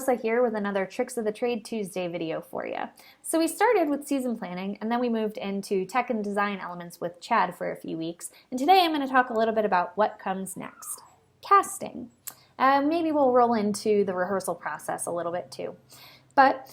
Melissa here with another Tricks of the Trade Tuesday video for you. So we started with season planning and then we moved into tech and design elements with Chad for a few weeks. And today I'm going to talk a little bit about what comes next. Casting. Maybe we'll roll into the rehearsal process a little bit too. But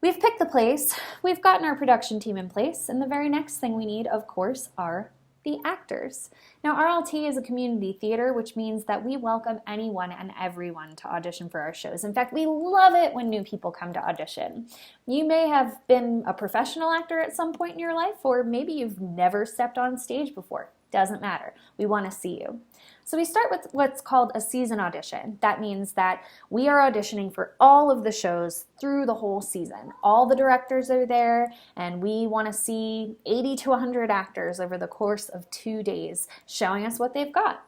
we've picked the place, we've gotten our production team in place, and the very next thing we need, of course, are the actors. Now, RLT is a community theater, which means that we welcome anyone and everyone to audition for our shows. In fact, we love it when new people come to audition. You may have been a professional actor at some point in your life, or maybe you've never stepped on stage before. Doesn't matter. We want to see you. So we start with what's called a season audition. That means that we are auditioning for all of the shows through the whole season. All the directors are there, and we want to see 80 to 100 actors over the course of 2 days showing us what they've got.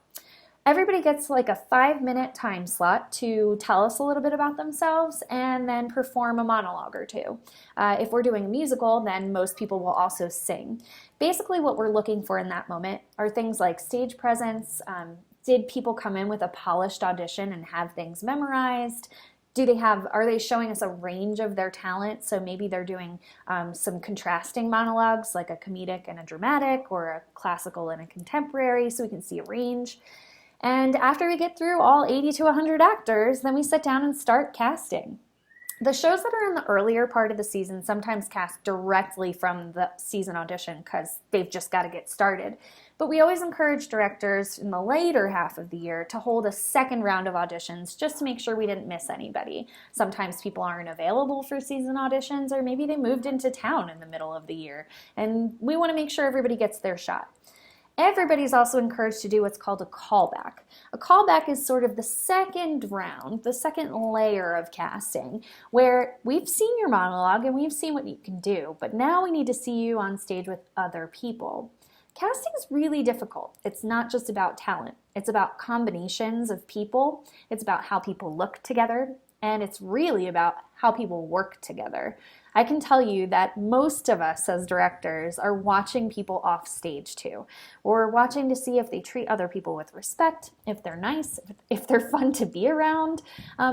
Everybody gets like a 5-minute time slot to tell us a little bit about themselves and then perform a monologue or two. If we're doing a musical, then most people will also sing. Basically what we're looking for in that moment are things like stage presence. Did people come in with a polished audition and have things memorized? Are they showing us a range of their talent? So maybe they're doing some contrasting monologues, like a comedic and a dramatic, or a classical and a contemporary, so we can see a range. And after we get through all 80 to 100 actors, then we sit down and start casting. The shows that are in the earlier part of the season sometimes cast directly from the season audition because they've just got to get started. But we always encourage directors in the later half of the year to hold a second round of auditions just to make sure we didn't miss anybody. Sometimes people aren't available for season auditions, or maybe they moved into town in the middle of the year, and we want to make sure everybody gets their shot. Everybody's also encouraged to do what's called a callback. A callback is sort of the second round, the second layer of casting, where we've seen your monologue and we've seen what you can do, but now we need to see you on stage with other people. Casting is really difficult. It's not just about talent. It's about combinations of people. It's about how people look together, and it's really about how people work together. I can tell you that most of us as directors are watching people off stage too. We're watching to see if they treat other people with respect, if they're nice, if they're fun to be around,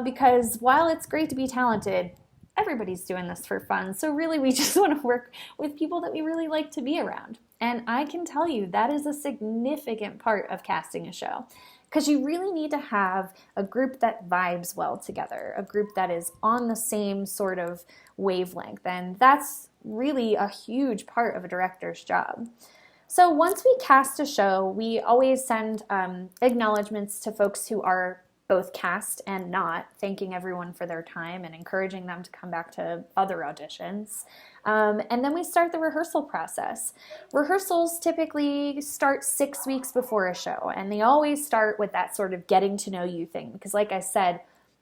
because while it's great to be talented, everybody's doing this for fun. So really we just want to work with people that we really like to be around. And I can tell you that is a significant part of casting a show, because you really need to have a group that vibes well together, a group that is on the same sort of wavelength, and that's really a huge part of a director's job. So once we cast a show, we always send acknowledgments to folks who are both cast and not, thanking everyone for their time and encouraging them to come back to other auditions. And then we start the rehearsal process. Rehearsals typically start 6 weeks before a show, and they always start with that sort of getting to know you thing, because like I said,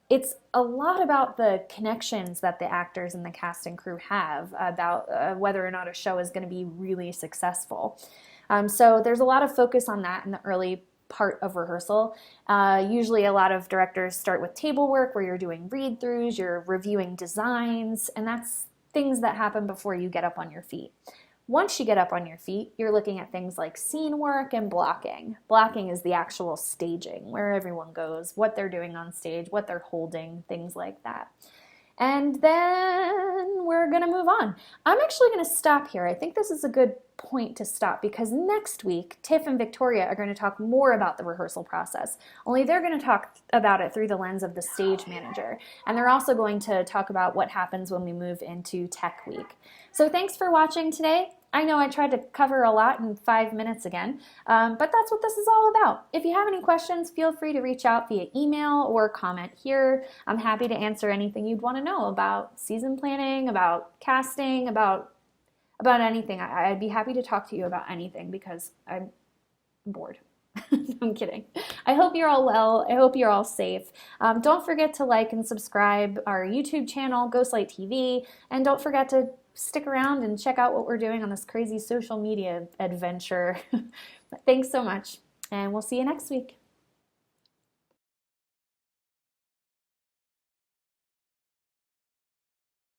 it's a lot about the connections that the actors and the cast and crew have about whether or not a show is going to be really successful. So there's a lot of focus on that in the early part of rehearsal. Usually a lot of directors start with table work where you're doing read-throughs, you're reviewing designs, and that's things that happen before you get up on your feet. Once you get up on your feet, you're looking at things like scene work and blocking. Blocking is the actual staging, where everyone goes, what they're doing on stage, what they're holding, things like that. And then we're going to move on. I'm actually going to stop here. I think this is a good point to stop, because next week, Tiff and Victoria are going to talk more about the rehearsal process, only they're going to talk about it through the lens of the stage manager. And they're also going to talk about what happens when we move into Tech Week. So thanks for watching today. I know I tried to cover a lot in 5 minutes again, but that's what this is all about. If you have any questions, feel free to reach out via email or comment here. I'm happy to answer anything you'd want to know about season planning, about casting, about anything. I'd be happy to talk to you about anything because I'm bored. I'm kidding. I hope you're all well. I hope you're all safe. Don't forget to like and subscribe our YouTube channel, Ghostlight TV, and don't forget to stick around and check out what we're doing on this crazy social media adventure. Thanks so much, and we'll see you next week.